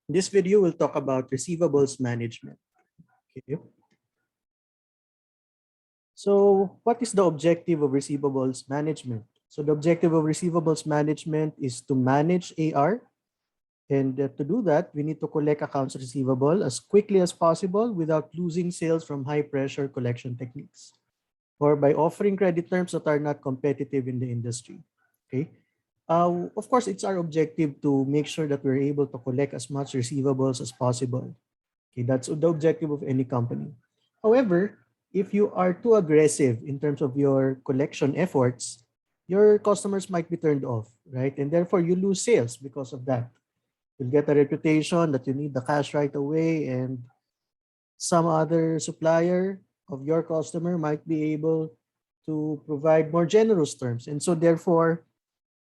In this video, we'll talk about receivables management. Okay. So what is the objective of receivables management? So the objective of receivables management is to manage AR. And to do that, we need to collect accounts receivable as quickly as possible without losing sales from high pressure collection techniques, or by offering credit terms that are not competitive in the industry. Okay. Of course, it's our objective to make sure that we're able to collect as much receivables as possible. Okay, that's the objective of any company. However, if you are too aggressive in terms of your collection efforts, your customers might be turned off, right? And therefore, you lose sales because of that. You'll get a reputation that you need the cash right away, and some other supplier of your customer might be able to provide more generous terms. And so therefore,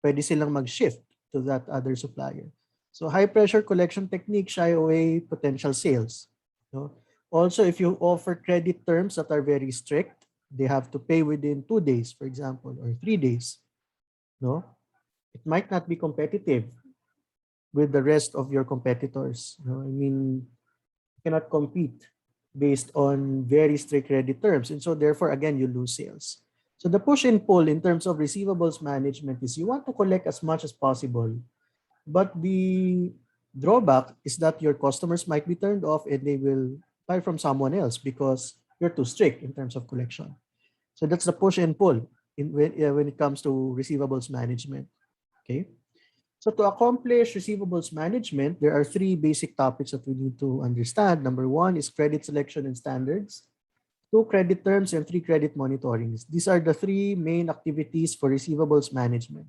pwede silang mag-shift to that other supplier. So high pressure collection techniques shy away potential sales. No? Also, if you offer credit terms that are very strict, they have to pay within 2 days, for example, or 3 days. No, it might not be competitive with the rest of your competitors. No, I mean, you cannot compete based on very strict credit terms, and so therefore, again, you lose sales. So the push and pull in terms of receivables management is you want to collect as much as possible, but the drawback is that your customers might be turned off and they will buy from someone else because you're too strict in terms of collection. So that's the push and pull when it comes to receivables management. Okay. So to accomplish receivables management, there are three basic topics that we need to understand. Number one is credit selection and standards, two credit terms, and three credit monitorings. These are the three main activities for receivables management.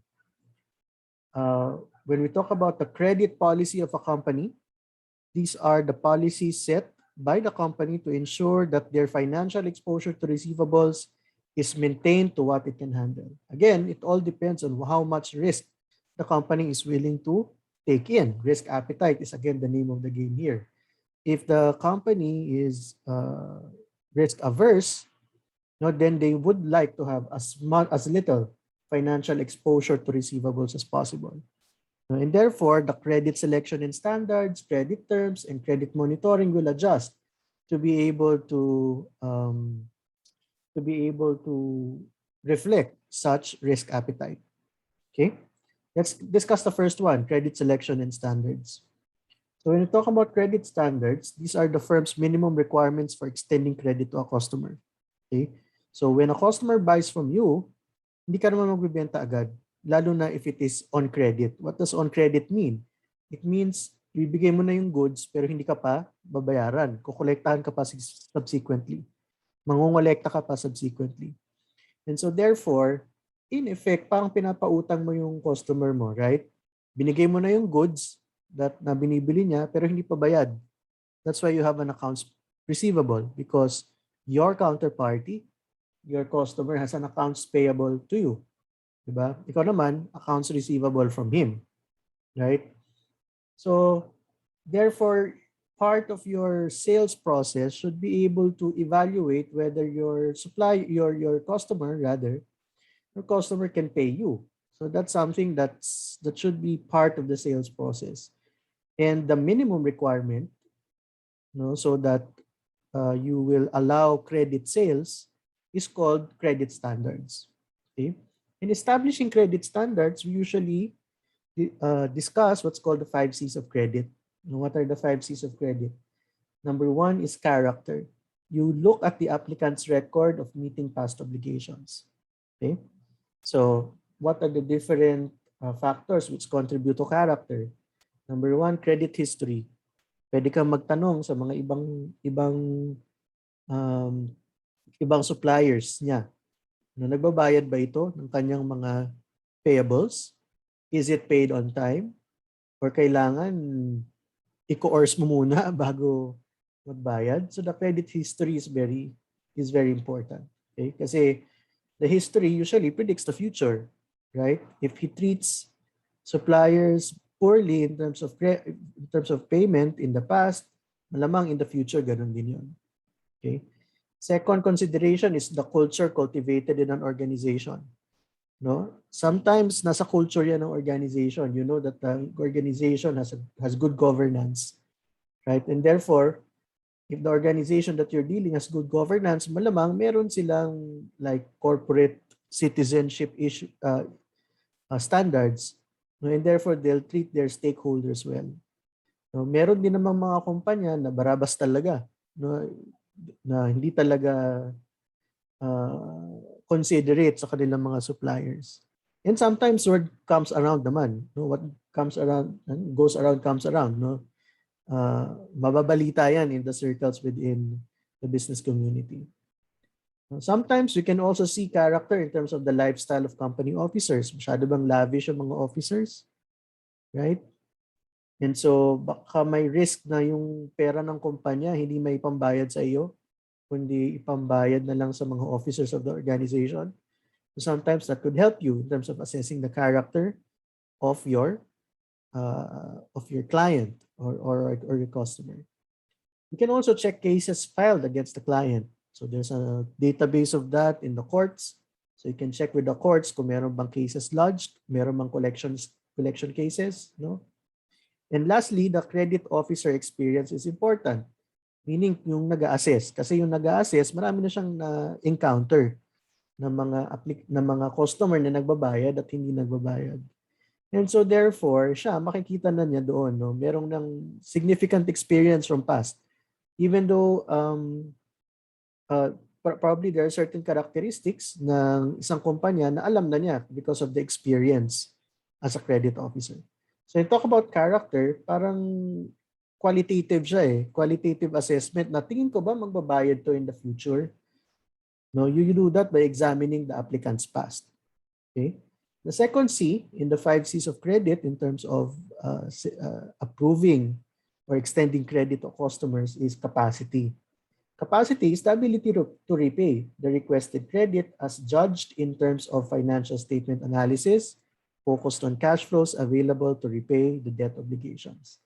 When we talk about the credit policy of a company, these are the policies set by the company to ensure that their financial exposure to receivables is maintained to what it can handle. Again, it all depends on how much risk the company is willing to take in. Risk appetite is again the name of the game here. If the company is risk averse, then they would like to have as little financial exposure to receivables as possible. And therefore, the credit selection and standards, credit terms, and credit monitoring will adjust to be able to reflect such risk appetite. Okay, let's discuss the first one: credit selection and standards. So when we talk about credit standards, these are the firm's minimum requirements for extending credit to a customer. Okay, so when a customer buys from you, hindi ka naman magbibenta agad, lalo na if it is on credit. What does on credit mean? It means ibibigay mo na yung goods pero hindi ka pa babayaran. Kukolektahan ka pa subsequently. Mangongolekta ka pa subsequently. And so therefore, in effect, parang pinapautang mo yung customer mo, right? Binigay mo na yung goods na binibili niya pero hindi pa bayad. That's why you have an accounts receivable, because your counterparty, your customer, has an accounts payable to you. Diba? Ikaw naman, accounts receivable from him. Right? So, therefore, part of your sales process should be able to evaluate whether your customer can pay you. So that's something that should be part of the sales process. And the minimum requirement, so that you will allow credit sales, is called credit standards. Okay? In establishing credit standards, we usually discuss what's called the 5 C's of credit. What are the 5 C's of credit? Number one is character. You look at the applicant's record of meeting past obligations. Okay? So, what are the different factors which contribute to character? Number one, credit history. Pwede kang magtanong sa mga ibang suppliers niya. Nagbabayad ba ito ng kanyang mga payables? Is it paid on time? Or kailangan i-coerce mo muna bago magbayad? So the credit history is very important. Okay? Kasi the history usually predicts the future, right? If he treats suppliers poorly in terms of payment in the past, malamang in the future ganun din yun. Okay? Second consideration is the culture cultivated in an organization. No? Sometimes nasa culture yan ng organization. You know that the organization has good governance, right? And therefore, if the organization that you're dealing has good governance, malamang meron silang like corporate citizenship issue standards, no? And therefore they'll treat their stakeholders well. No, meron din namang mga kumpanya na barabas talaga, no, na hindi talaga considerate sa kanilang mga suppliers. And sometimes word comes around naman, no, what comes around goes around comes around, no. Mababalita yan in the circles within the business community. Sometimes we can also see character in terms of the lifestyle of company officers. Masyado bang lavish yung mga officers? Right? And so baka may risk na yung pera ng kumpanya hindi may pambayad sa iyo, kundi ipambayad na lang sa mga officers of the organization. So sometimes that could help you in terms of assessing the character of your client or your customer. You can also check cases filed against the client. So there's a database of that in the courts. So you can check with the courts kung meron bang cases lodged, meron bang collection cases, no? And lastly, the credit officer experience is important. Meaning yung nag-a-assess. Kasi yung nag-a-assess, marami na siyang na-encounter ng mga customer na nagbabayad at hindi nagbabayad. And so therefore, siya makikita na niya doon, no? Merong ng significant experience from past. Even though probably there are certain characteristics ng isang kumpanya na alam na niya because of the experience as a credit officer. So you talk about character, parang qualitative siya eh. Qualitative assessment na tingin ko ba magbabayad to in the future? No, you do that by examining the applicant's past. Okay? The second C in the 5 C's of credit in terms of approving or extending credit to customers is capacity. Capacity is the ability to repay the requested credit as judged in terms of financial statement analysis, focused on cash flows available to repay the debt obligations.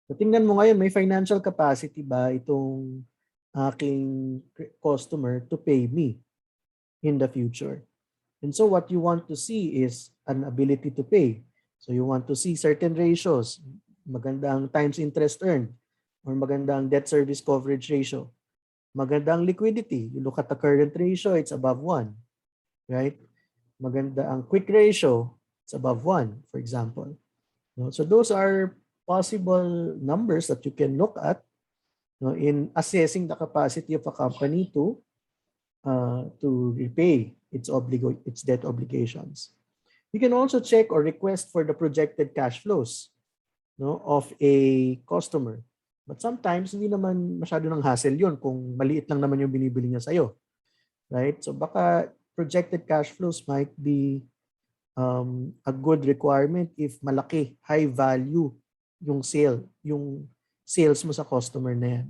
So tingnan mo ngayon, may financial capacity ba itong aking customer to pay me in the future? And so what you want to see is an ability to pay. So you want to see certain ratios, magandang times interest earned, or magandang debt service coverage ratio. Magandang liquidity. You look at the current ratio, it's above 1, right? Maganda ang quick ratio, it's above 1, for example. So those are possible numbers that you can look at in assessing the capacity of a company to repay its debt obligations. You can also check or request for the projected cash flows of a customer. But sometimes, hindi naman masyado ng hassle yun kung maliit lang naman yung binibili niya sa'yo. Right? So baka projected cash flows might be a good requirement if malaki, high value yung sales mo sa customer na yan.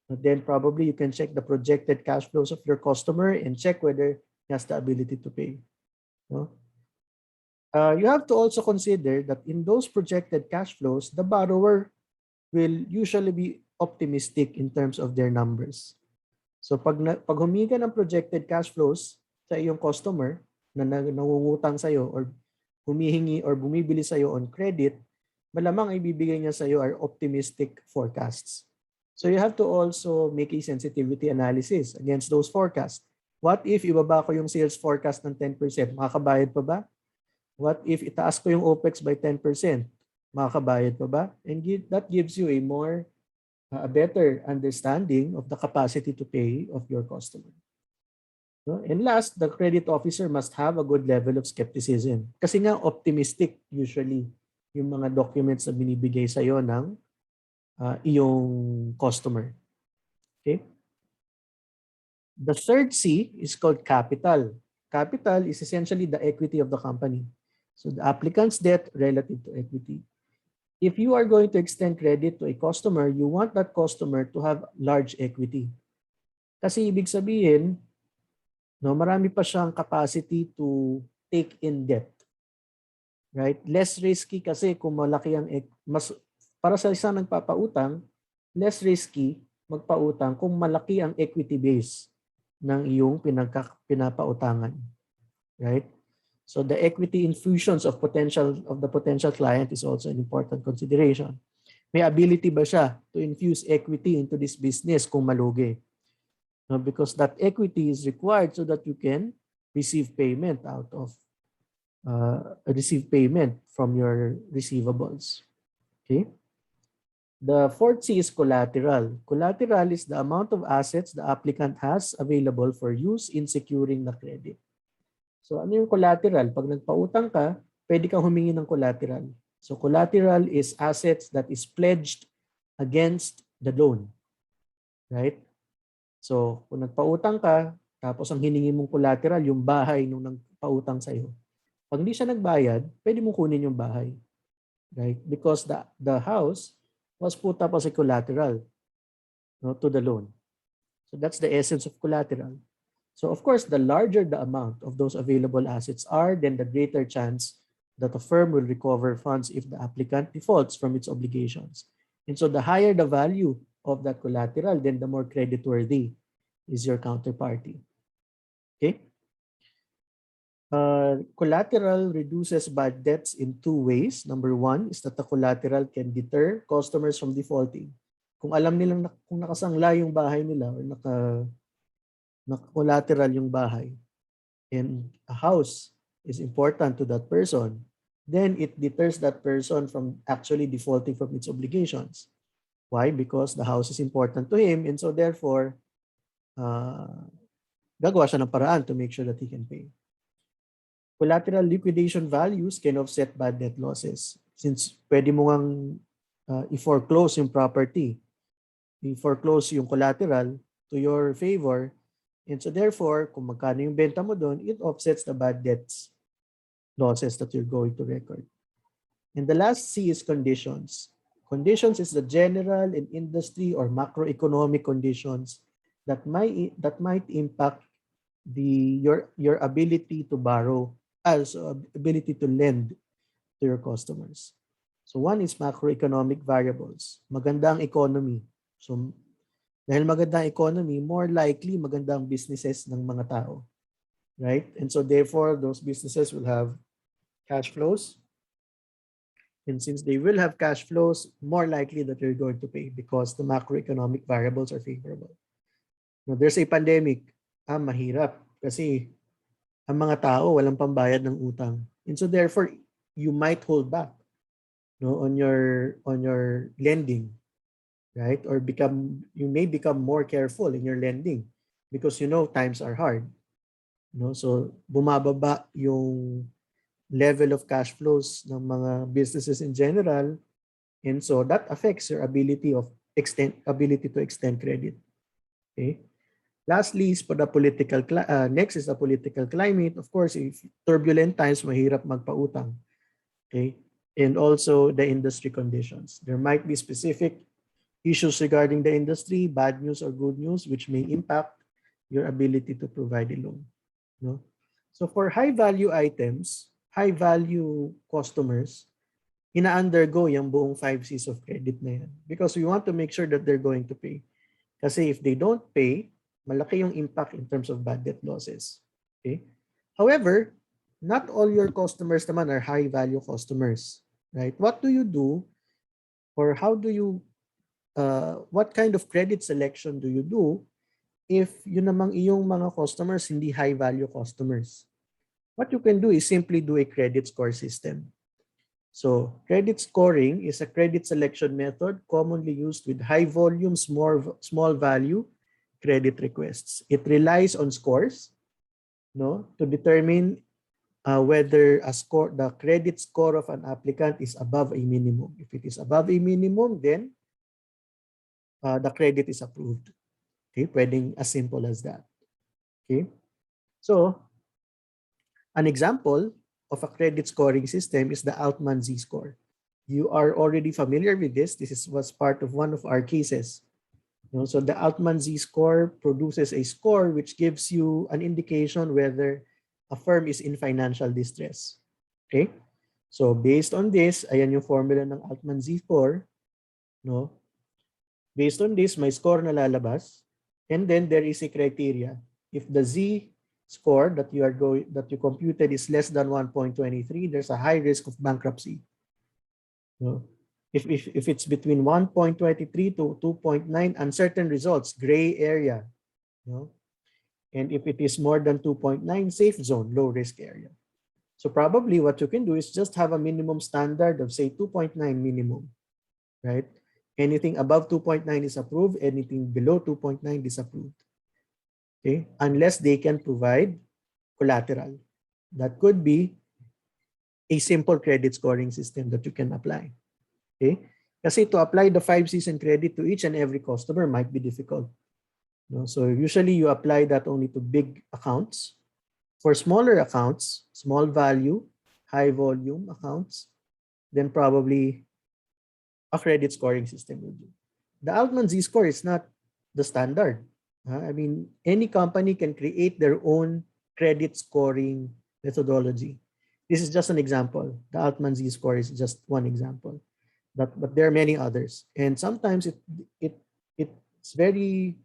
Then probably you can check the projected cash flows of your customer and check whether he has the ability to pay. You have to also consider that in those projected cash flows, the borrower will usually be optimistic in terms of their numbers. So pag huminga ng projected cash flows sa iyong customer na nangungutang sa iyo or humihingi or bumibili sa iyo on credit, malamang ay bibigay niya sa iyo are optimistic forecasts. So you have to also make a sensitivity analysis against those forecasts. What if ibaba ko yung sales forecast ng 10%? Makakabayad pa ba? What if itaas ko yung OPEX by 10%? Makakabayad pa ba? And that gives you a better understanding of the capacity to pay of your customer. And last, the credit officer must have a good level of skepticism. Kasi nga optimistic usually yung mga documents na binibigay sa iyo ng iyong customer. Okay? The third C is called capital. Capital is essentially the equity of the company. So the applicant's debt relative to equity. If you are going to extend credit to a customer, you want that customer to have large equity. Kasi ibig sabihin, marami pa siyang capacity to take in debt. Right? Less risky kasi kung malaki ang para sa isang nagpapautang, less risky magpautang kung malaki ang equity base ng iyong pinapautangan. Right? So the equity infusions of the potential client is also an important consideration. May ability ba siya to infuse equity into this business kung malugi? No, because that equity is required so that you can receive payment from your receivables. Okay. The fourth C is collateral. Collateral is the amount of assets the applicant has available for use in securing the credit. So ano yung collateral? Pag nagpautang ka, pwede kang humingi ng collateral. So collateral is assets that is pledged against the loan. Right? So kung nagpautang ka, tapos ang hiningi mong collateral, yung bahay nung nagpautang sa'yo. Pag hindi siya nagbayad, pwede mong kunin yung bahay. Right? Because the house was put up as a collateral, no, to the loan. So that's the essence of collateral. So of course, the larger the amount of those available assets are, then the greater chance that a firm will recover funds if the applicant defaults from its obligations. And so the higher the value of that collateral, then the more creditworthy is your counterparty. Okay? Collateral reduces bad debts in two ways. Number one is that the collateral can deter customers from defaulting. Kung alam nilang kung nakasangla yung bahay nila or naka-collateral yung bahay and a house is important to that person, then it deters that person from actually defaulting from its obligations. Why? Because the house is important to him, and so therefore, gagawa siya ng paraan to make sure that he can pay. Collateral liquidation values can offset bad debt losses. Since pwede mo ngang i-foreclose yung property, i-foreclose yung collateral to your favor, and so therefore, kung magkano yung benta mo doon, it offsets the bad debts losses that you're going to record. And the last C is conditions. Conditions is the general and industry or macroeconomic conditions that might impact your ability to borrow, also ability to lend to your customers. So one is macroeconomic variables. Maganda ang economy. So dahil maganda ang economy, more likely maganda ang businesses ng mga tao. Right? And so therefore, those businesses will have cash flows. And since they will have cash flows, more likely that you're going to pay because the macroeconomic variables are favorable. Now, there's a pandemic. Mahirap kasi ang mga tao walang pambayad ng utang. And so therefore, you might hold back, no, on your lending. Right? Or you may become more careful in your lending because you know times are hard. No? So bumababa yung level of cash flows ng mga businesses in general, and so that affects your ability to extend credit. Okay? Lastly is for the next is the political climate. Of course, if turbulent times, mahirap magpautang. Okay? And also the industry conditions. There might be specific issues regarding the industry, bad news or good news, which may impact your ability to provide a loan. No? So for high-value items, high-value customers, ina-undergo yung buong 5 C's of credit na yan. Because we want to make sure that they're going to pay. Kasi if they don't pay, malaki yung impact in terms of bad debt losses. Okay? However, not all your customers naman are high-value customers. Right? What do you do or how do you what kind of credit selection do you do if yun namang iyong mga customers hindi high value customers? What you can do is simply do a credit score system. So credit scoring is a credit selection method commonly used with high volume, small value credit requests. It relies on scores, no, to determine whether the credit score of an applicant is above a minimum. If it is above a minimum, then the credit is approved. Okay, pwedeng as simple as that. Okay, so an example of a credit scoring system is the Altman Z-score. You are already familiar with this. Was part of one of our cases. So the Altman Z-score produces a score which gives you an indication whether a firm is in financial distress. Okay, so based on this, ayan yung formula ng Altman Z-score. No? Based on this, may score na lalabas. And then there is a criteria. If the Z score that you computed is less than 1.23, there's a high risk of bankruptcy. No? If it's between 1.23 to 2.9, uncertain results, gray area. No? And if it is more than 2.9, safe zone, low risk area. So probably what you can do is just have a minimum standard of say 2.9 minimum, right? Anything above 2.9 is approved, anything below 2.9 disapproved. Okay, unless they can provide collateral. That could be a simple credit scoring system that you can apply. Okay, kasi to apply the 5 season credit to each and every customer might be difficult. No? So usually you apply that only to big accounts. For smaller accounts, small value, high volume accounts, then probably a credit scoring system will do. The Altman Z-score is not the standard. I mean, any company can create their own credit scoring methodology. This is just an example. The Altman Z-score is just one example, but there are many others. And sometimes it's very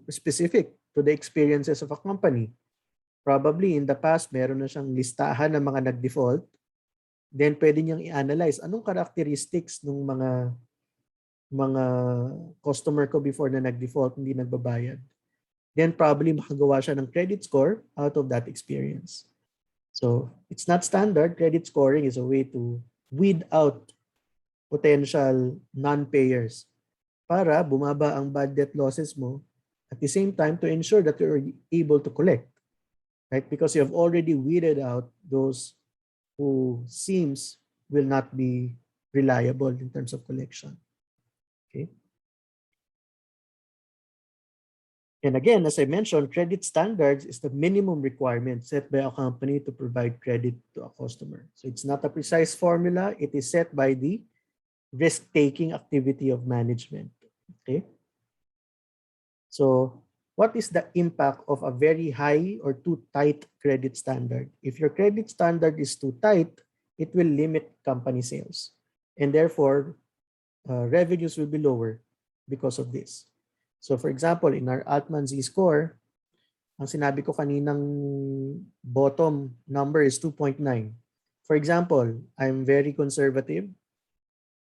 specific to the experiences of a company. Probably in the past, meron na siyang listahan ng mga nag-default. Then pwede niyang i-analyze anong characteristics ng mga customer ko before na nag-default, hindi nagbabayad. Then probably makagawa siya ng credit score out of that experience. So it's not standard. Credit scoring is a way to weed out potential non-payers para bumaba ang bad debt losses mo at the same time to ensure that you're able to collect, right? Because you have already weeded out those who seems will not be reliable in terms of collection. Okay. And again, as I mentioned, credit standards is the minimum requirement set by a company to provide credit to a customer. So it's not a precise formula. It is set by the risk-taking activity of management. Okay. So what is the impact of a very high or too tight credit standard? If your credit standard is too tight, it will limit company sales. And therefore, revenues will be lower because of this. So for example, in our Altman Z-score, ang sinabi ko kaninang bottom number is 2.9. For example, I'm very conservative.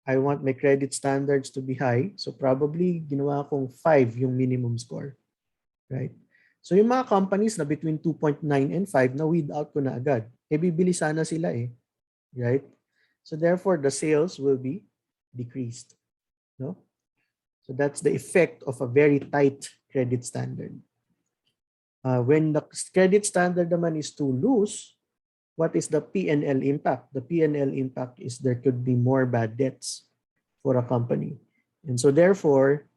I want my credit standards to be high. So probably ginawa kong 5 yung minimum score. Right? So yung mga companies na between 2.9 and 5 na weed out ko na agad. Bibili sana sila eh. Right? So therefore, the sales will be decreased. No? So that's the effect of a very tight credit standard. When the credit standard naman is too loose, what is the P&L impact? The P&L impact is there could be more bad debts for a company. And so therefore,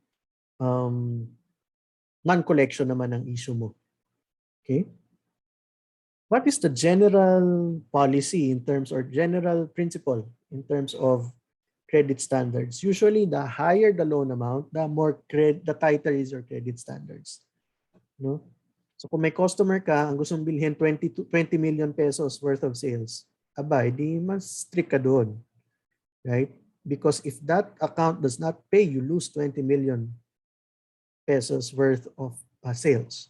non-collection naman ang issue mo. Okay? What is the general policy in terms or general principle in terms of credit standards? Usually, the higher the loan amount, the tighter is your credit standards. No? So kung may customer ka, ang gustong bilhin 20 million pesos worth of sales, abay, di mas strict ka doon. Right? Because if that account does not pay, you lose 20 million pesos worth of sales.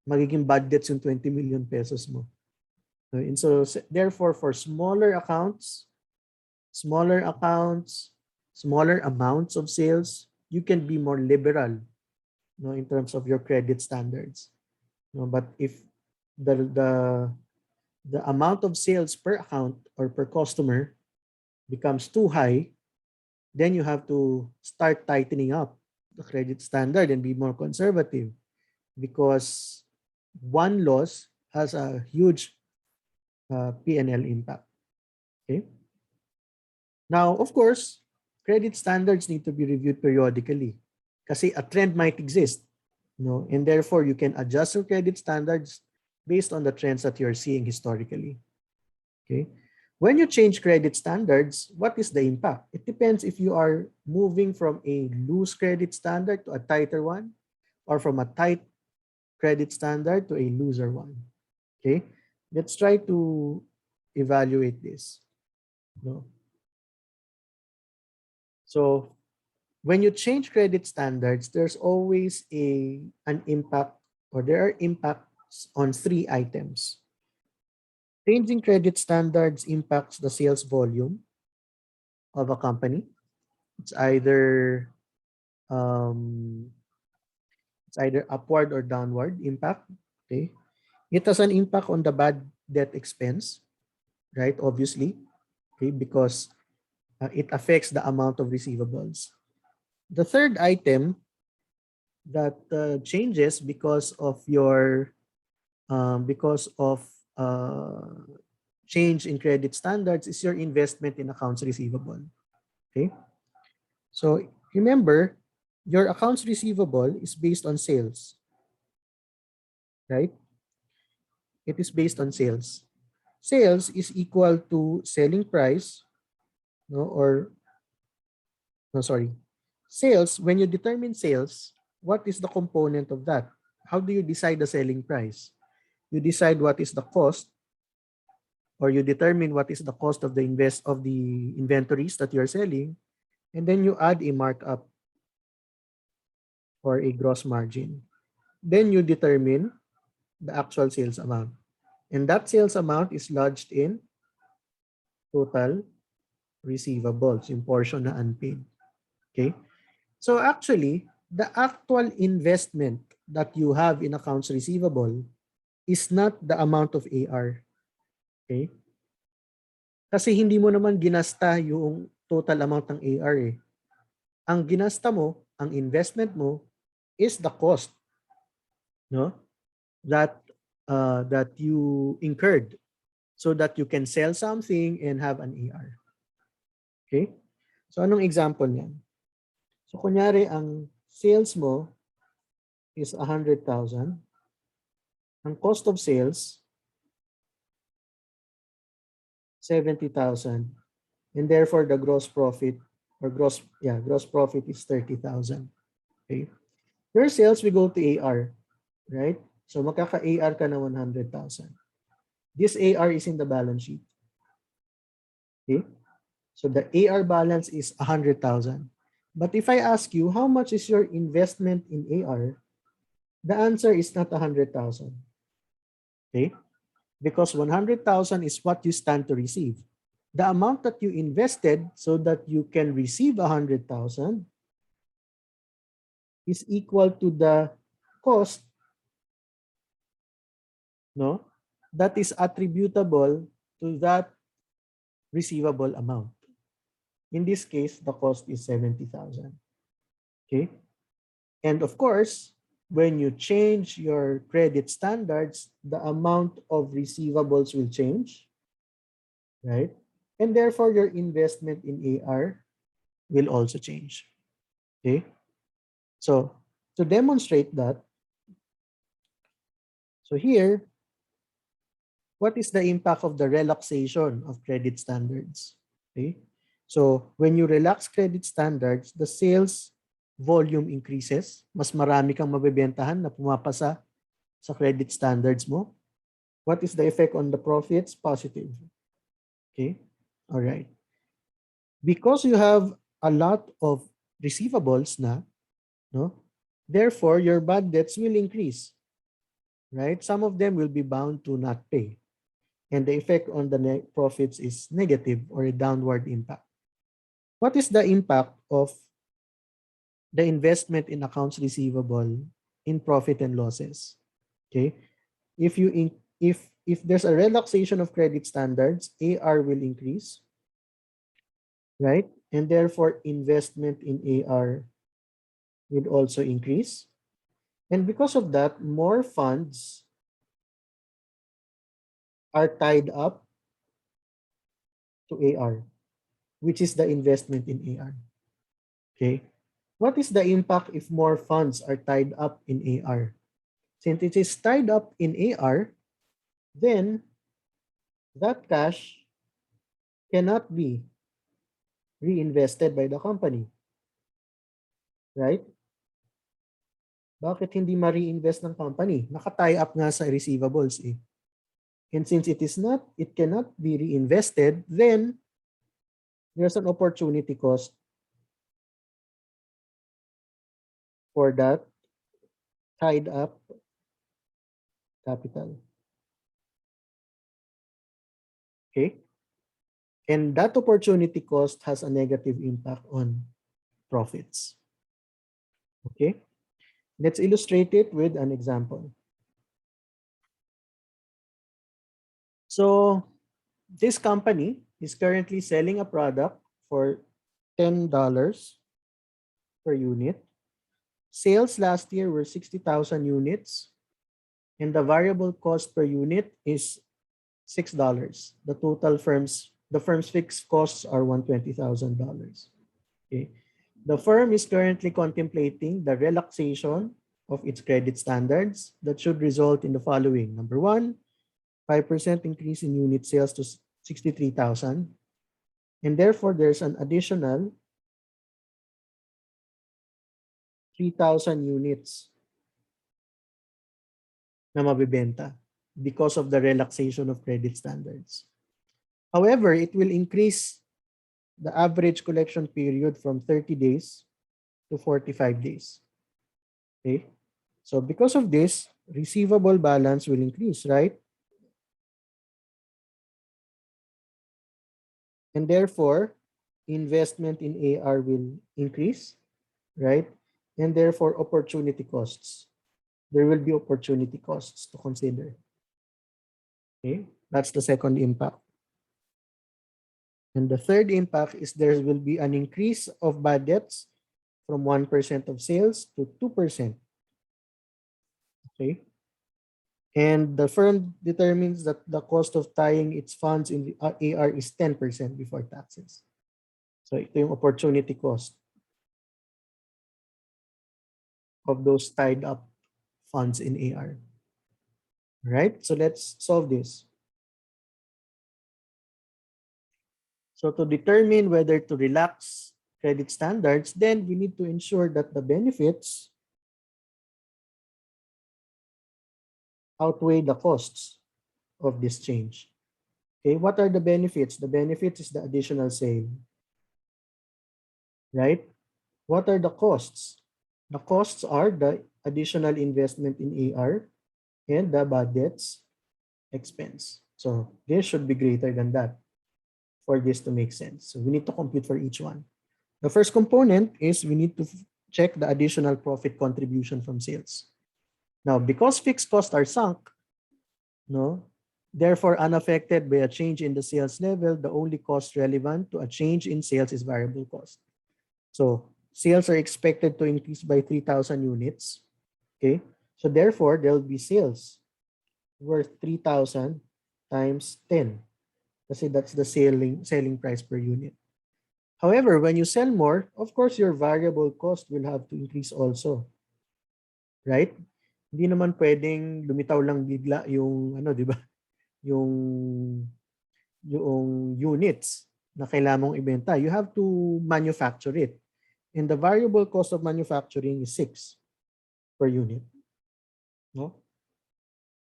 Magiging bad debts yung 20 million pesos mo. And so therefore, for smaller accounts, smaller amounts of sales, you can be more liberal, in terms of your credit standards. But if the amount of sales per account or per customer becomes too high, then you have to start tightening up the credit standard and be more conservative, because one loss has a huge P&L impact. Okay. Now, of course, credit standards need to be reviewed periodically kasi a trend might exist, and therefore you can adjust your credit standards based on the trends that you're seeing historically. Okay. When you change credit standards, what is the impact? It depends if you are moving from a loose credit standard to a tighter one, or from a tight credit standard to a looser one. Okay. Let's try to evaluate this. So when you change credit standards, there's always an impact, or there are impacts on three items. Changing credit standards impacts the sales volume of a company. It's either um, upward or downward impact. Okay, it has an impact on the bad debt expense, right? Obviously, okay, because it affects the amount of receivables. The third item that changes because of your because of change in credit standards is your investment in accounts receivable. Okay, so remember, your accounts receivable is based on sales, right? It is based on sales. Sales is equal to selling price, no, or no, sorry. Sales, when you determine sales, what is the component of that? How do you decide the selling price? You decide what is the cost, or you determine what is the cost of the inventories that you're selling, and then you add a markup or a gross margin. Then you determine the actual sales amount. And that sales amount is lodged in total receivables, yung portion na unpaid. Okay? So actually, the actual investment that you have in accounts receivable is not the amount of AR. Okay? Kasi hindi mo naman ginasta yung total amount ng AR eh. Ang ginasta mo, ang investment mo is the cost, no? That you incurred so that you can sell something and have an AR. Okay? So anong example niyan? So kunyari ang sales mo is 100,000. Ang cost of sales 70,000, and therefore the gross profit or gross profit is 30,000. Okay? Your sales will go to AR, right? So magkaka-AR ka na 100,000. This AR is in the balance sheet. Okay? So the AR balance is 100,000. But if I ask you, how much is your investment in AR? The answer is not 100,000. Okay? Because 100,000 is what you stand to receive. The amount that you invested so that you can receive 100,000 is equal to the cost, no, that is attributable to that receivable amount. In this case, the cost is 70,000. Okay? And of course, when you change your credit standards, the amount of receivables will change, right? And therefore, your investment in AR will also change. Okay? So, to demonstrate that, so here, what is the impact of the relaxation of credit standards? Okay? So, when you relax credit standards, the sales volume increases. Mas marami kang mabebentahan na pumapasa sa credit standards mo. What is the effect on the profits? Positive. Okay? All right. Because you have a lot of receivables na, no? Therefore, your bad debts will increase. Right? Some of them will be bound to not pay. And the effect on the net profits is negative or a downward impact. What is the impact of the investment in accounts receivable in profit and losses? Okay, if there's a relaxation of credit standards, AR will increase, right? And therefore, investment in AR will also increase. And because of that, more funds are tied up to AR, which is the investment in AR. Okay. What is the impact if more funds are tied up in AR? Since it is tied up in AR, then that cash cannot be reinvested by the company. Right? Bakit hindi ma-reinvest ng company? Naka-tie up nga sa receivables eh. And since it cannot be reinvested, then there's an opportunity cost for that tied up capital. Okay? And that opportunity cost has a negative impact on profits. Okay? Let's illustrate it with an example. So this company is currently selling a product for $10 per unit. Sales last year were 60,000 units, and the variable cost per unit is $6. The firm's fixed costs are $120,000. Okay. The firm is currently contemplating the relaxation of its credit standards that should result in the following. Number one, 5% increase in unit sales to 63,000. And therefore, there's an additional 3,000 units na mabibenta because of the relaxation of credit standards. However, it will increase the average collection period from 30 days to 45 days. Okay? So because of this, receivable balance will increase, right? And therefore, investment in AR will increase, right? And therefore, opportunity costs. There will be opportunity costs to consider. Okay? That's the second impact. And the third impact is there will be an increase of bad debts from 1% of sales to 2%. Okay? And the firm determines that the cost of tying its funds in the AR is 10% before taxes. So ito yung opportunity cost of those tied up funds in AR. Right? So let's solve this. So to determine whether to relax credit standards, then we need to ensure that the benefits outweigh the costs of this change. Okay, what are the benefits? The benefits is the additional sale. Right? What are the costs? The costs are the additional investment in AR and the bad debts expense. So this should be greater than that for this to make sense. So we need to compute for each one. The first component is we need to check the additional profit contribution from sales. Now, because fixed costs are sunk, no, therefore unaffected by a change in the sales level, the only cost relevant to a change in sales is variable cost. So sales are expected to increase by 3,000 units. Okay, so therefore there will be sales worth 3,000 times 10. Kasi that's the selling price per unit. However, when you sell more, of course, your variable cost will have to increase also. Right? Hindi naman pwedeng lumitaw lang bigla yung ano, 'di ba? Yung units na kailangan mong ibenta. You have to manufacture it. And the variable cost of manufacturing is 6 per unit. No?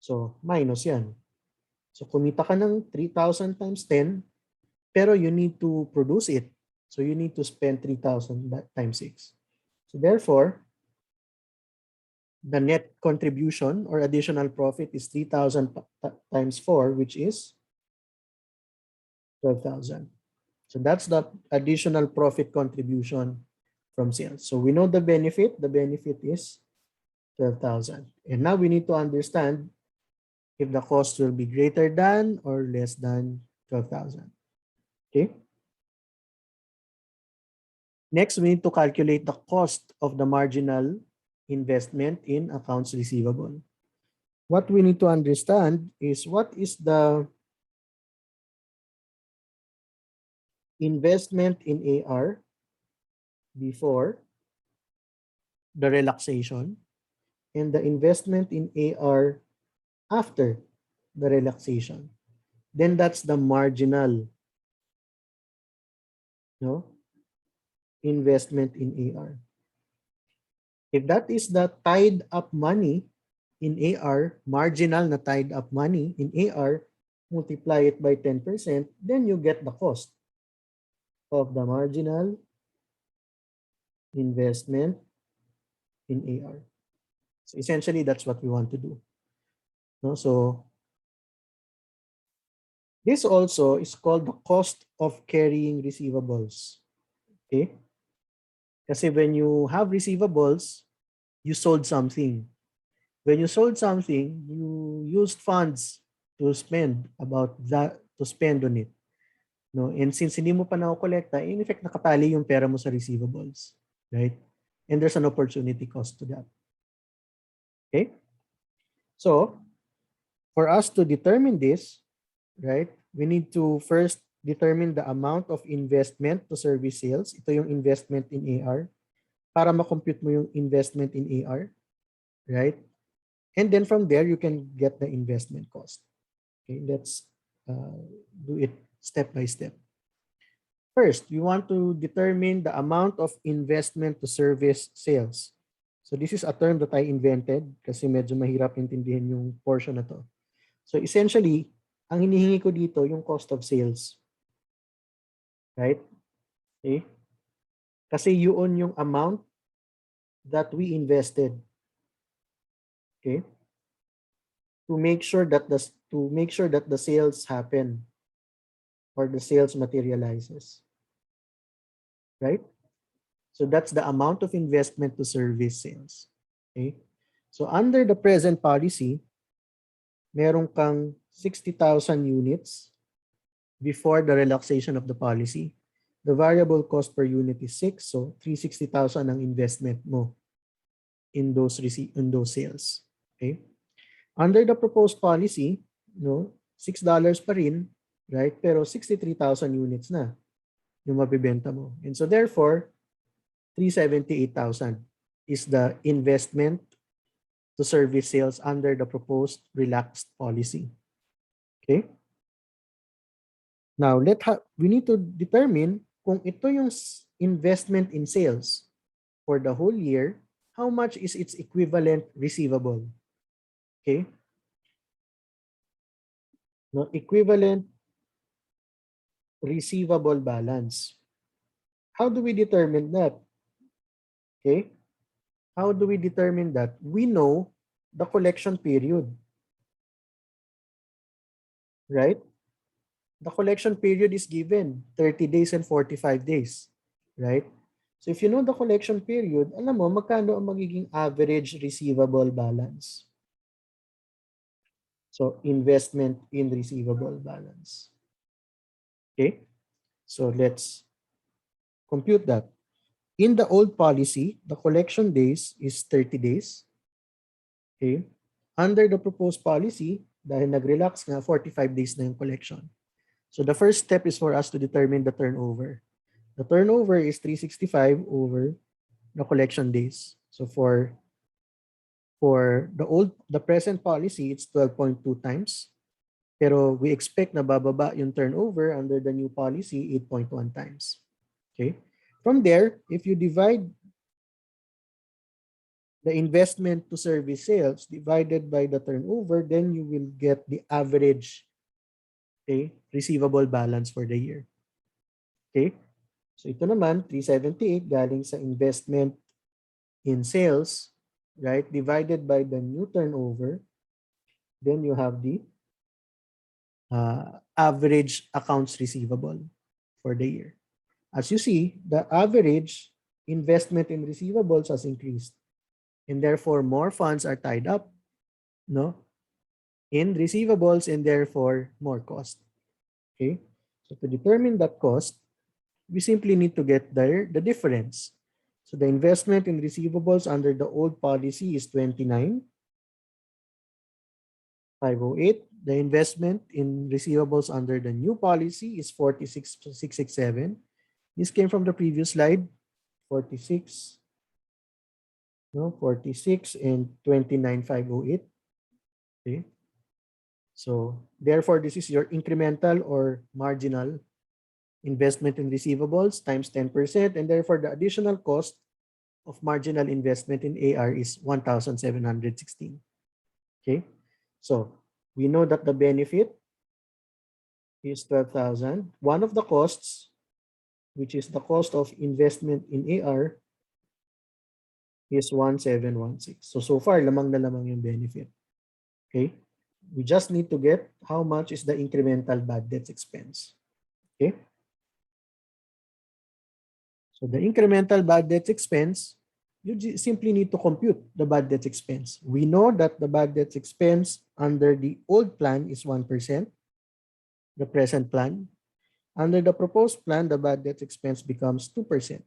So, minus 'yan. So, kumita ka ng 3,000 times 10, pero you need to produce it. So, you need to spend 3,000 times 6. So, therefore, the net contribution or additional profit is 3,000 times 4, which is 12,000. So, that's the additional profit contribution from sales. So, we know the benefit. The benefit is 12,000. And now we need to understand if the cost will be greater than or less than 12,000. Okay. Next, we need to calculate the cost of the marginal investment in accounts receivable. What we need to understand is what is the investment in AR before the relaxation and the investment in AR after the relaxation. Then that's the marginal, investment in AR. If that is the tied up money in AR, marginal na tied up money in AR, multiply it by 10%, then you get the cost of the marginal investment in AR. So essentially, that's what we want to do. No? So this also is called the cost of carrying receivables. Okay? Kasi when you have receivables, you sold something. When you sold something, you used funds to spend about that, to spend on it. No? And since hindi mo pa nakokolekta, in effect, nakatali yung pera mo sa receivables. Right? And there's an opportunity cost to that. Okay? So, for us to determine this, right, we need to first determine the amount of investment to service sales. Ito yung investment in AR. Para ma-compute mo yung investment in AR. Right? And then from there, you can get the investment cost. Okay, let's do it step by step. First, we want to determine the amount of investment to service sales. So this is a term that I invented kasi medyo mahirap intindihin yung portion na to. So essentially, ang hinihingi ko dito yung cost of sales. Right? Okay? Kasi yun yung amount that we invested. Okay? To make sure that the sales happen or the sales materializes. Right? So that's the amount of investment to service sales. Okay? So under the present policy, meron kang 60,000 units before the relaxation of the policy. The variable cost per unit is 6, so 360,000 ang investment mo in those sales. Okay? Under the proposed policy, no, $6 pa rin, right? Pero 63,000 units na yung mabibenta mo. And so therefore, 378,000 is the investment to service sales under the proposed relaxed policy. Okay? Now, we need to determine kung ito yung investment in sales for the whole year, how much is its equivalent receivable? Okay? No, equivalent receivable balance. How do we determine that? Okay? How do we determine that? We know the collection period. Right? The collection period is given 30 days and 45 days. Right? So if you know the collection period, alam mo magkano ang magiging average receivable balance. So investment in receivable balance. Okay? So let's compute that. In the old policy, the collection days is 30 days. Okay? Under the proposed policy, dahil nag-relax nga, 45 days na yung collection. So the first step is for us to determine the turnover. The turnover is 365 over the collection days. So for the present policy, it's 12.2 times. Pero we expect na bababa yung turnover under the new policy, 8.1 times. Okay? From there, if you divide the investment to service sales divided by the turnover, then you will get the average, okay, receivable balance for the year. Okay? So ito naman, 378 galing sa investment in sales, right? Divided by the new turnover, then you have the average accounts receivable for the year. As you see, the average investment in receivables has increased, and therefore more funds are tied up, no, in receivables, and therefore more cost. Okay, so to determine that cost, we simply need to get the difference. So the investment in receivables under the old policy is 29,508. The investment in receivables under the new policy is 46,667. This came from the previous slide, 46, no, 46 and 29,508. Okay. So therefore, this is your incremental or marginal investment in receivables times 10%, and therefore the additional cost of marginal investment in AR is 1,716. Okay. So we know that the benefit is 12,000. One of the costs, which is the cost of investment in AR, is 1,716. So far, lamang na lamang yung benefit. Okay? We just need to get how much is the incremental bad debts expense. Okay. So the incremental bad debts expense, you simply need to compute the bad debts expense. We know that the bad debts expense under the old plan is 1%, the present plan. Under the proposed plan, the bad debts expense becomes 2%.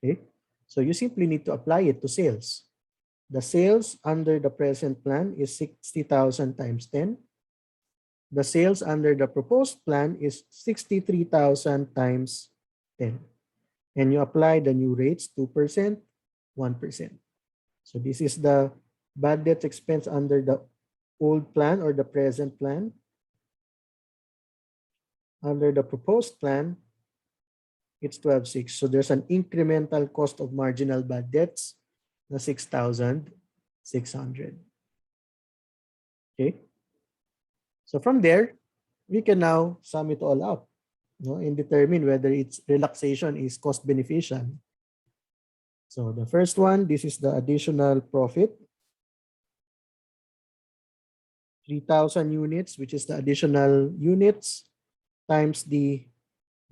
Okay. So you simply need to apply it to sales. The sales under the present plan is 60,000 times 10. The sales under the proposed plan is 63,000 times 10. And you apply the new rates, 2%, 1%. So this is the bad debt expense under the old plan or the present plan. Under the proposed plan, it's 12,600. So there's an incremental cost of marginal bad debts na 6,600. Okay. So from there, we can now sum it all up, and determine whether its relaxation is cost beneficial. So the first one, this is the additional profit, 3,000 units, which is the additional units times the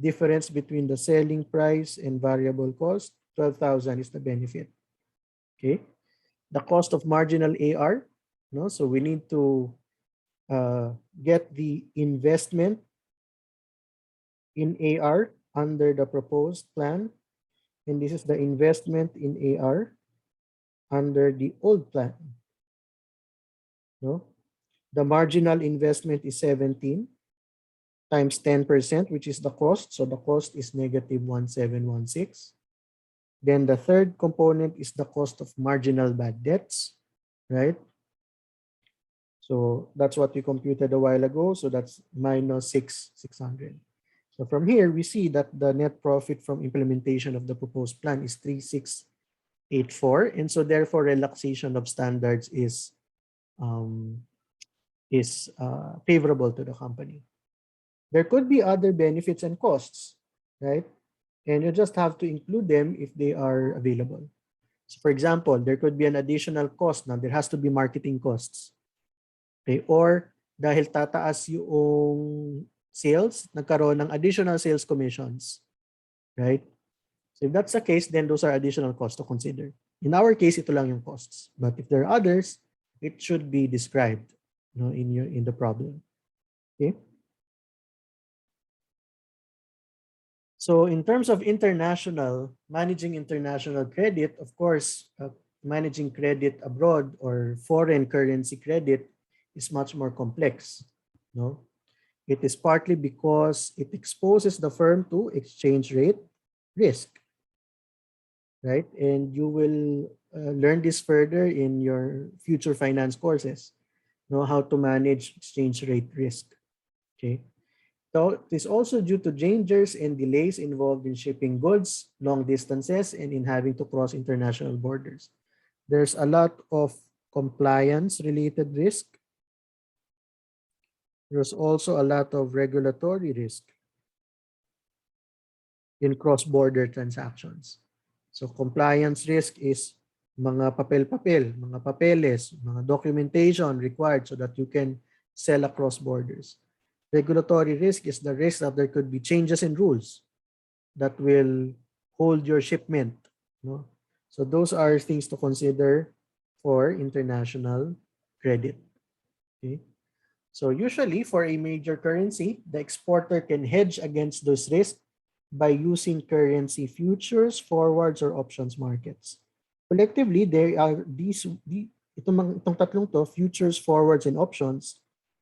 difference between the selling price and variable cost. 12,000 is the benefit. Okay. The cost of marginal AR, so we need to get the investment in AR under the proposed plan. And this is the investment in AR under the old plan. The marginal investment is 17 times 10%, which is the cost. So the cost is negative 1716. Then the third component is the cost of marginal bad debts, right? So that's what we computed a while ago. So that's minus 600. So from here, we see that the net profit from implementation of the proposed plan is 3684. And so therefore, relaxation of standards is favorable to the company. There could be other benefits and costs, right? And you just have to include them if they are available. So for example, there could be an additional cost. Now, there has to be marketing costs. Okay? Or dahil tataas yung sales, nagkaroon ng additional sales commissions, right? So if that's the case, then those are additional costs to consider. In our case, ito lang yung costs. But if there are others, it should be described, in the problem. Okay. So in terms of managing international credit, of course, managing credit abroad or foreign currency credit is much more complex. It is partly because it exposes the firm to exchange rate risk, right? And you will learn this further in your future finance courses, how to manage exchange rate risk. Okay. So it is also due to dangers and delays involved in shipping goods long distances and in having to cross international borders. There's a lot of compliance-related risk. There's also a lot of regulatory risk in cross-border transactions. So compliance risk is mga papel-papel, mga papeles, mga documentation required so that you can sell across borders. Regulatory risk is the risk that there could be changes in rules that will hold your shipment. So those are things to consider for international credit. Okay. So usually for a major currency, the exporter can hedge against those risks by using currency futures, forwards, or options markets. Collectively, there are itong tatlong to, futures, forwards, and options,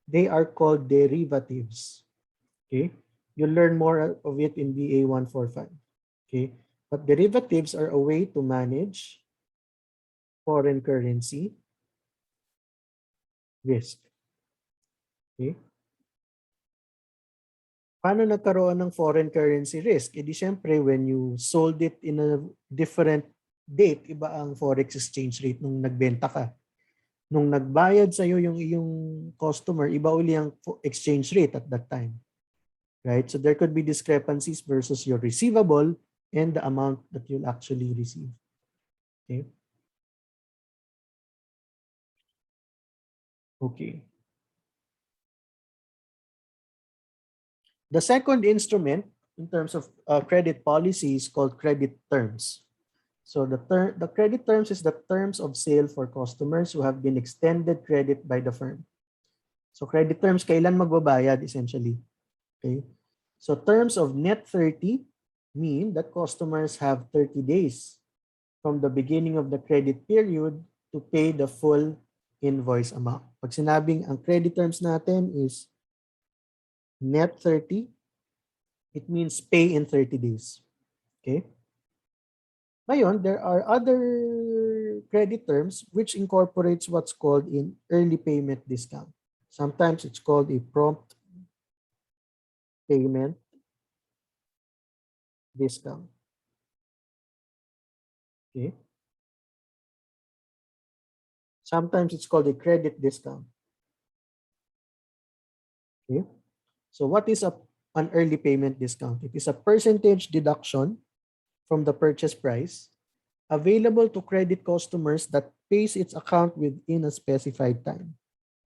they are called derivatives. Okay? You'll learn more of it in BA 145. Okay? But derivatives are a way to manage foreign currency risk. Okay? Paano nagkaroon ng foreign currency risk? Di syempre, when you sold it in a different date, iba ang forex exchange rate nung nagbenta ka. Nung nagbayad sa'yo yung iyong customer, iba uli ang exchange rate at that time. Right? So there could be discrepancies versus your receivable and the amount that you'll actually receive. Okay? Okay. The second instrument in terms of credit policy is called credit terms. So the credit terms is the terms of sale for customers who have been extended credit by the firm. So credit terms, kailan magbabayad essentially. Okay. So terms of net 30 mean that customers have 30 days from the beginning of the credit period to pay the full invoice amount. Pag sinabing ang credit terms natin is net 30, it means pay in 30 days. Okay? Ngayon, there are other credit terms which incorporates what's called an early payment discount. Sometimes it's called a prompt payment discount. Okay? Sometimes it's called a credit discount. Okay? So what is an early payment discount? It is a percentage deduction from the purchase price available to credit customers that pays its account within a specified time.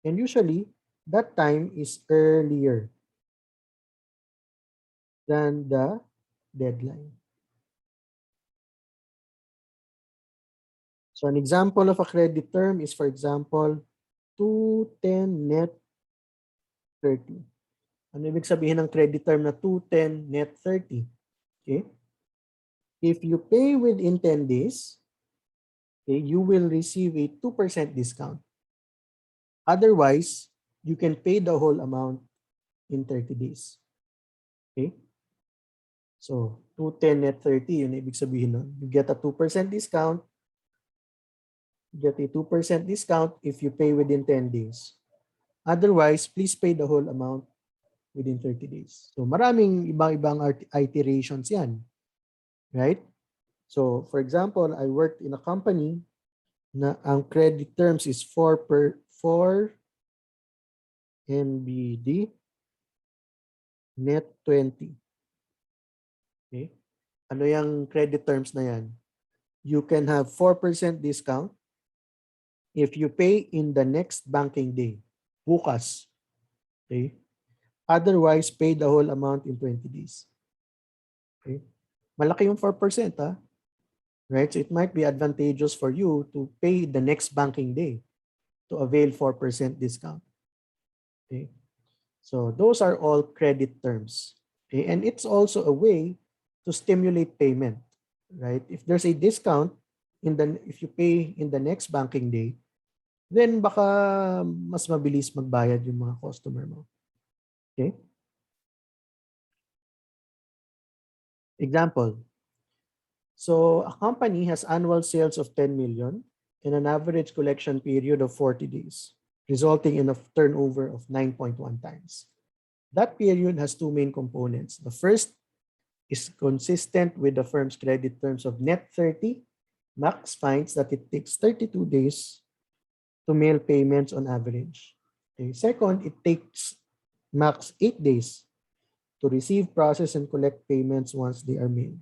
And usually, that time is earlier than the deadline. So an example of a credit term is, for example, 210 net 30. Ano ibig sabihin ng credit term na 210 net 30? Okay? If you pay within 10 days, okay, you will receive a 2% discount. Otherwise, you can pay the whole amount in 30 days. Okay? So, 210 net 30, yun ibig sabihin nun. You get a 2% discount. You get a 2% discount if you pay within 10 days. Otherwise, please pay the whole amount within 30 days. So, maraming ibang-ibang iterations yan. Right? So, for example, I worked in a company na ang credit terms is 4 NBD net 20. Okay? Ano yung credit terms na yan? You can have 4% discount if you pay in the next banking day. Bukas. Okay? Otherwise, pay the whole amount in 20 days. Okay? Malaki yung 4%, ha? Right? So it might be advantageous for you to pay the next banking day to avail 4% discount. Okay? So those are all credit terms. Okay? And it's also a way to stimulate payment. Right? If there's a discount if you pay in the next banking day, then baka mas mabilis magbayad yung mga customer mo. Okay? Example. So a company has annual sales of 10 million and an average collection period of 40 days, resulting in a turnover of 9.1 times. That period has two main components. The first is consistent with the firm's credit terms of net 30. Max finds that it takes 32 days to mail payments on average. Okay. Second, it takes max 8 days to receive, process, and collect payments once they are mailed.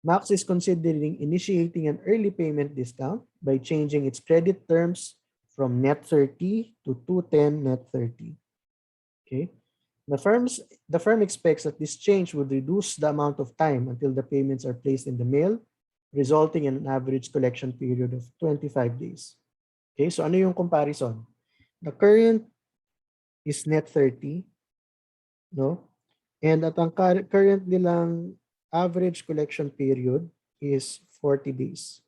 Max is considering initiating an early payment discount by changing its credit terms from net 30 to 210 net 30. Okay. The firm expects that this change would reduce the amount of time until the payments are placed in the mail, resulting in an average collection period of 25 days. Okay, so ano yung comparison? The current is net 30, no? And at ang current nilang average collection period is 40 days.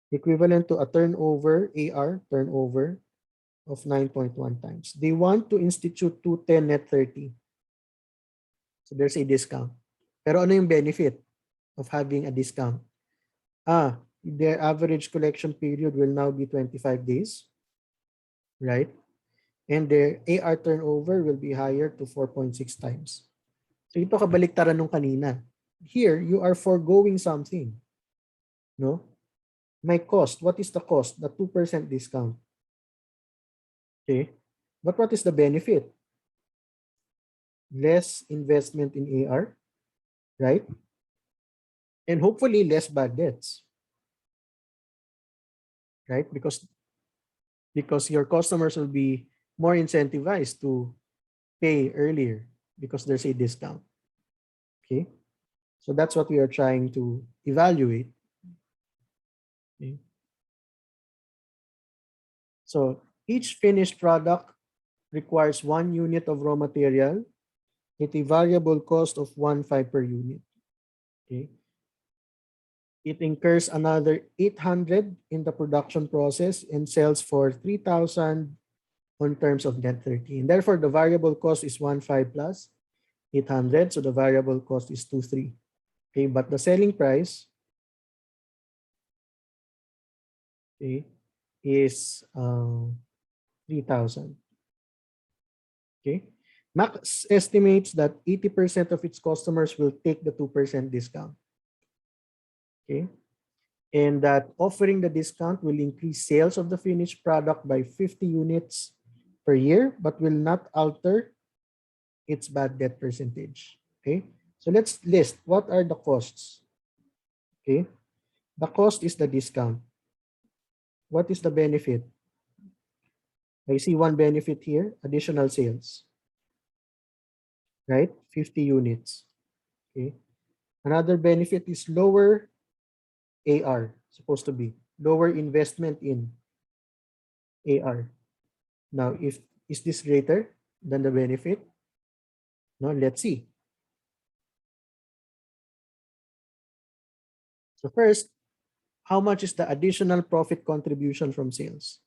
Equivalent to a turnover, AR turnover, of 9.1 times. They want to institute 210 net 30. So there's a discount. Pero ano yung benefit of having a discount? Their average collection period will now be 25 days, right? And their AR turnover will be higher to 4.6 times. So ito kabaliktaran nung kanina. Here, you are foregoing something. No? My cost, what is the cost? The 2% discount. Okay. But what is the benefit? Less investment in AR, right? And hopefully less bad debts, right? Because your customers will be more incentivized to pay earlier. because there's a discount. Okay, so that's what we are trying to evaluate. Okay. So each finished product requires 1 unit of raw material at a variable cost of 1.5 per unit. Okay. It incurs another 800 in the production process and sells for 3,000 on terms of net 30. And therefore, the variable cost is 1.5 plus 800. So the variable cost is 2.3. Okay, but the selling price, okay, is 3,000. Okay. Max estimates that 80% of its customers will take the 2% discount. Okay. And that offering the discount will increase sales of the finished product by 50 units per year, but will not alter its bad debt percentage. Okay. So let's list what are the costs. Okay. The cost is the discount. What is the benefit? I see one benefit here, additional sales. Right? 50 units. Okay. Another benefit is lower AR, supposed to be lower investment in AR. Now, is this greater than the benefit? No, let's see. So first, how much is the additional profit contribution from sales?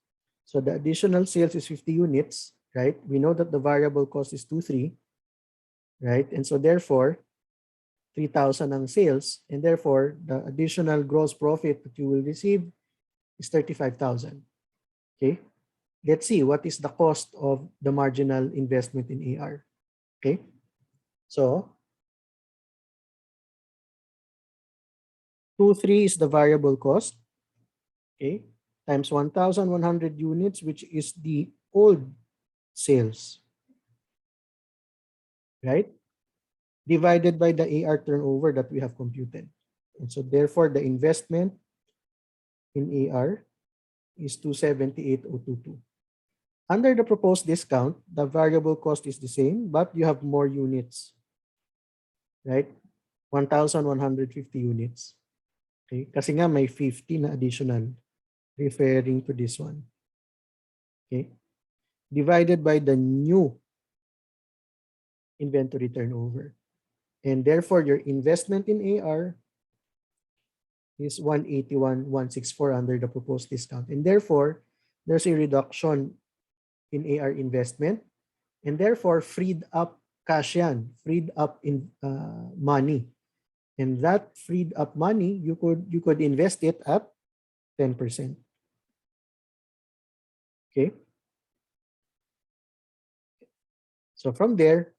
So the additional sales is 50 units, right? We know that the variable cost is 2.3, right? And so therefore, 3,000 ang sales, and therefore the additional gross profit that you will receive is 35,000. Okay? Let's see what is the cost of the marginal investment in AR. Okay? So 2.3 is the variable cost. Okay? Times 1,100 units, which is the old sales. Right? Divided by the AR turnover that we have computed. And so therefore the investment in AR is 278,022. Under the proposed discount, the variable cost is the same, but you have more units. Right? 1,150 units. Okay? Kasi nga may 50 na additional referring to this one. Okay? Divided by the new inventory turnover. And therefore, your investment in AR is 181,164 under the proposed discount. And therefore, there's a reduction in AR investment. And therefore, freed up cash yan, freed up in money. And that freed up money, you could invest it at 10%. Okay. So from there,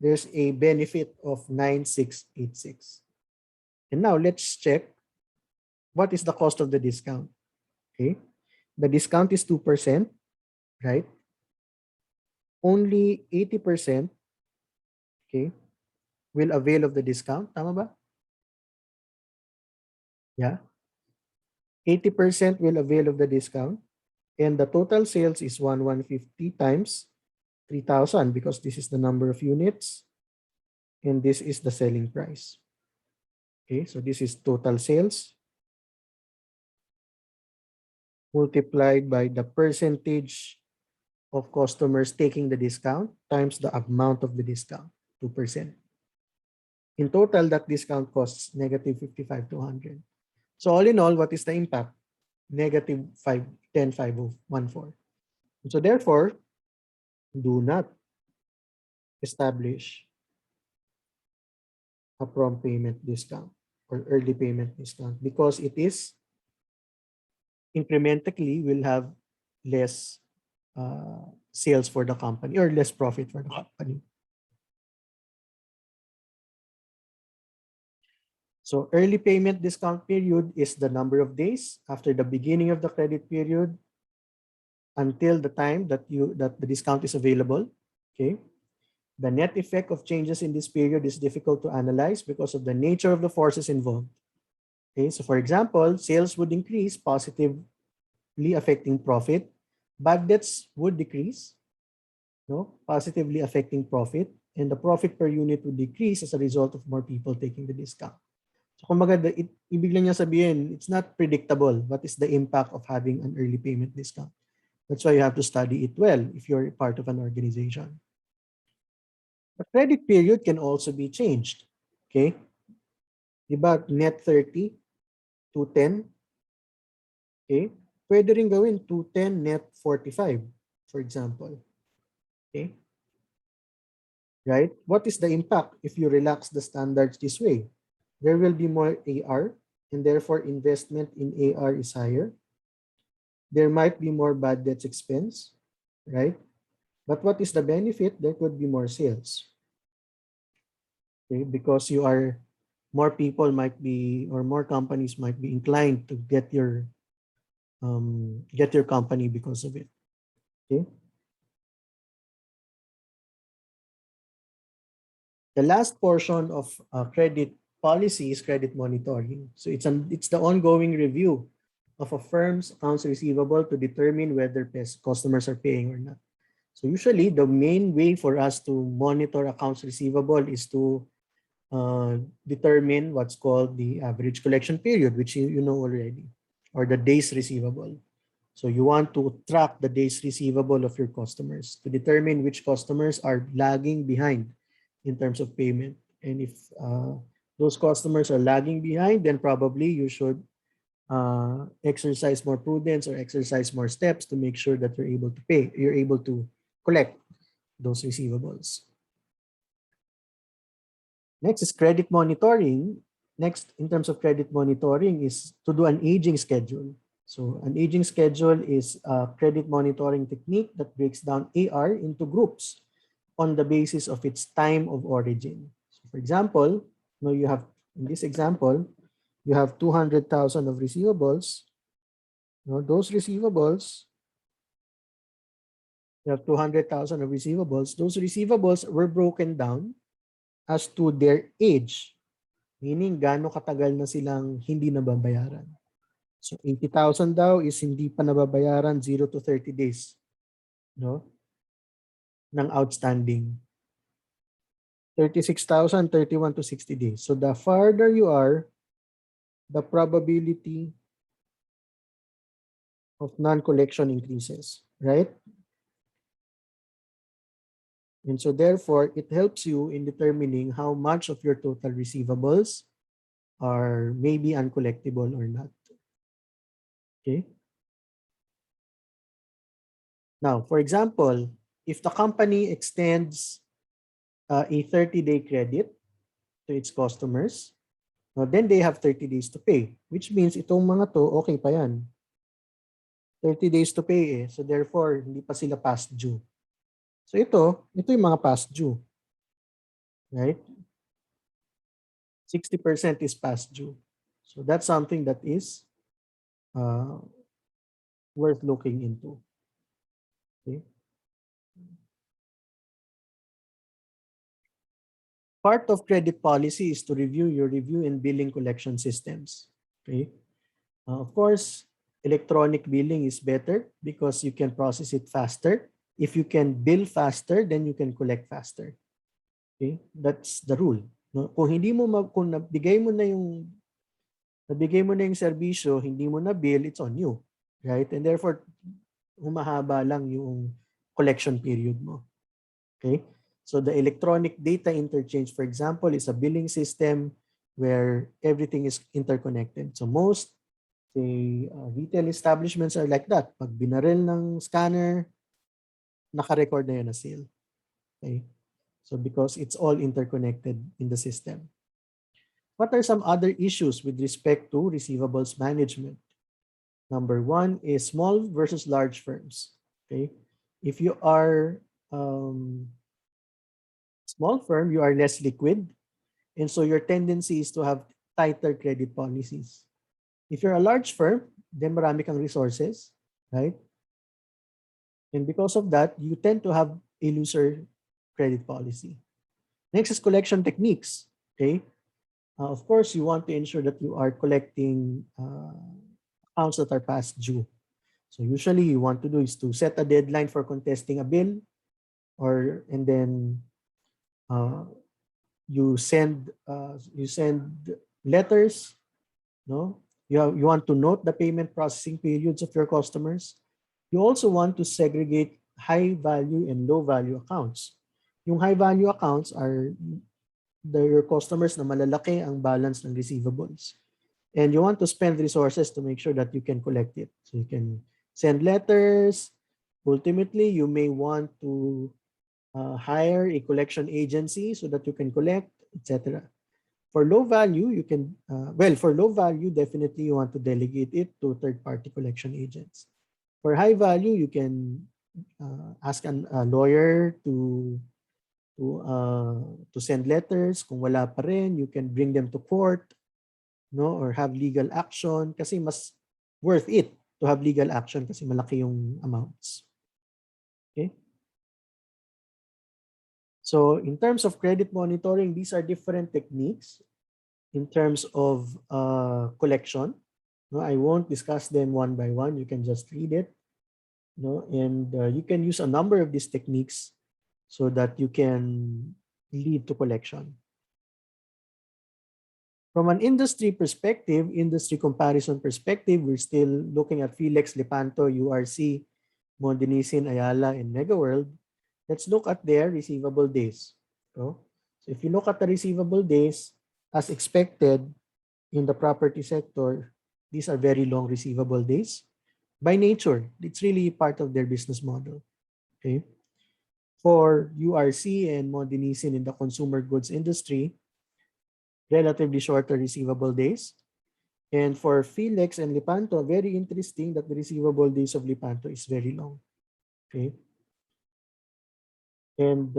there's a benefit of 9,686. And now let's check what is the cost of the discount. Okay. The discount is 2%, right? Only 80%, okay, will avail of the discount. Tama ba? Yeah. 80% will avail of the discount. And the total sales is 1,150 times 3,000 because this is the number of units and this is the selling price. Okay, so this is total sales multiplied by the percentage of customers taking the discount times the amount of the discount, 2%. In total, that discount costs negative 55,200. So all in all, what is the impact? Negative 10,514. So therefore, do not establish a prompt payment discount or early payment discount because it is incrementally will have less sales for the company or less profit for the company. So early payment discount period is the number of days after the beginning of the credit period until the time that the discount is available. Okay. The net effect of changes in this period is difficult to analyze because of the nature of the forces involved. Okay, so for example, sales would increase, positively affecting profit. Bad debts would decrease, no, positively affecting profit. and the profit per unit would decrease as a result of more people taking the discount. So kumbaga, ibig lang niya sabihin, it's not predictable. What is the impact of having an early payment discount? That's why you have to study it well if you're part of an organization. The credit period can also be changed. Okay? Diba, net 30 to 10. Okay? Pwede rin gawin to 10 net 45, for example. Okay? Right? What is the impact if you relax the standards this way? There will be more AR, and therefore investment in AR is higher. There might be more bad debts expense, right? But what is the benefit? There could be more sales. Okay? Because you are, more people might be, or more companies might be inclined to get your company because of it. Okay. The last portion of credit policy is credit monitoring. So it's the ongoing review of a firm's accounts receivable to determine whether customers are paying or not. So usually the main way for us to monitor accounts receivable is to determine what's called the average collection period, which you know already, or the days receivable. So you want to track the days receivable of your customers to determine which customers are lagging behind in terms of payment. And if those customers are lagging behind, then probably you should exercise more prudence or exercise more steps to make sure that you're able to pay, you're able to collect those receivables. Next is credit monitoring. Next, in terms of credit monitoring, is to do an aging schedule. So an aging schedule is a credit monitoring technique that breaks down AR into groups on the basis of its time of origin. So for example, you have, in this example, you have 200,000 of receivables. Those receivables, you have 200,000 of receivables. Those receivables were broken down as to their age, meaning gaano katagal na silang hindi nababayaran. So 80,000 daw is hindi pa nababayaran 0 to 30 days, ng outstanding. 36,000, 31 to 60 days. So the farther you are, the probability of non-collection increases, right? And so therefore, it helps you in determining how much of your total receivables are maybe uncollectible or not. Okay. Now, for example, if the company extends a 30-day credit to its customers, then they have 30 days to pay, which means itong mga to, okay pa yan. 30 days to pay eh. So therefore, hindi pa sila past due. So ito yung mga past due. Right? 60% is past due. So that's something that is worth looking into. Okay? Part of credit policy is to review your review and billing collection systems. Okay? Of course, electronic billing is better because you can process it faster. If you can bill faster, then you can collect faster. Okay? That's the rule. No? Kung nabigay mo na yung serbisyo, hindi mo na bill, it's on you. Right? And therefore, humahaba lang yung collection period mo. Okay? So the electronic data interchange, for example, is a billing system where everything is interconnected. So most retail establishments are like that. Pag binaril ng scanner, naka-record na yun na sale. Okay? So because it's all interconnected in the system. What are some other issues with respect to receivables management? Number one is small versus large firms. Okay? If you are small firm, you are less liquid. And so your tendency is to have tighter credit policies. If you're a large firm, then marami kang resources, right? And because of that, you tend to have a looser credit policy. Next is collection techniques, okay? Of course, you want to ensure that you are collecting accounts that are past due. So usually you want to do is to set a deadline for contesting a bill, and then You send letters, no? You want to note the payment processing periods of your customers. You also want to segregate high value and low value accounts. Yung high value accounts are your customers na malalaki ang balance ng receivables. And you want to spend resources to make sure that you can collect it. So you can send letters. Ultimately, you may want to hire a collection agency so that you can collect, etc. For low value, you can, for low value, definitely you want to delegate it to third-party collection agents. For high value, you can ask a lawyer to send letters. Kung wala pa rin, you can bring them to court, no, or have legal action kasi mas worth it to have legal action kasi malaki yung amounts. Okay? So in terms of credit monitoring, these are different techniques in terms of collection. No, I won't discuss them one by one. You can just read it. No, and you can use a number of these techniques so that you can lead to collection. From an industry perspective, industry comparison perspective, we're still looking at Felix, Lepanto, URC, Mondinisin, Ayala, and MegaWorld. Let's look at their receivable days. So if you look at the receivable days, as expected in the property sector, these are very long receivable days. By nature, it's really part of their business model. Okay. For URC and Mondinisin in the consumer goods industry, relatively shorter receivable days. And for Felix and Lepanto, very interesting that the receivable days of Lepanto is very long. Okay. And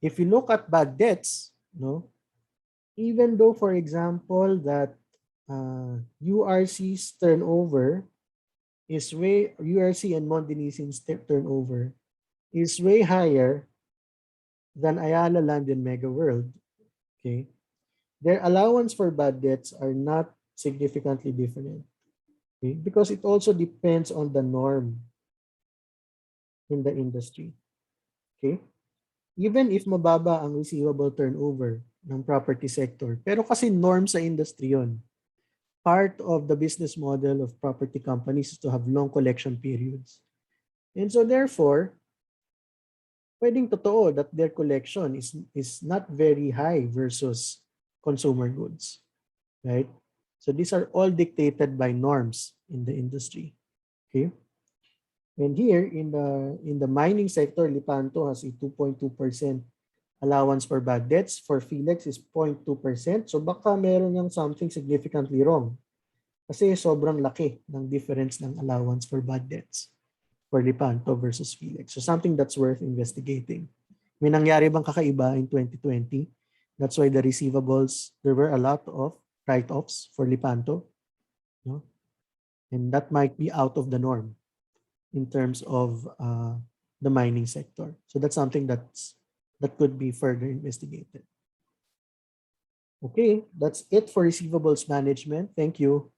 if you look at bad debts, no, even though, for example, that URC's turnover is URC and Mondinisin's turnover is way higher than Ayala Land and Mega World. Okay. Their allowance for bad debts are not significantly different. Okay? Because it also depends on the norm in the industry. Okay? Even if mababa ang receivable turnover ng property sector, pero kasi norm sa industry yon. Part of the business model of property companies is to have long collection periods. And so therefore, pwedeng totoo that their collection is not very high versus consumer goods, right? So these are all dictated by norms in the industry. Okay. And here in the mining sector, Lepanto has a 2.2% allowance for bad debts. For Felix is 0.2%. So baka meron yung something significantly wrong. Kasi sobrang laki ng difference ng allowance for bad debts for Lepanto versus Felix. So something that's worth investigating. May nangyari bang kakaiba in 2020? That's why the receivables, there were a lot of write-offs for Lepanto. No? And that might be out of the norm in terms of the mining sector. So that's something that could be further investigated. Okay, that's it for receivables management. Thank you.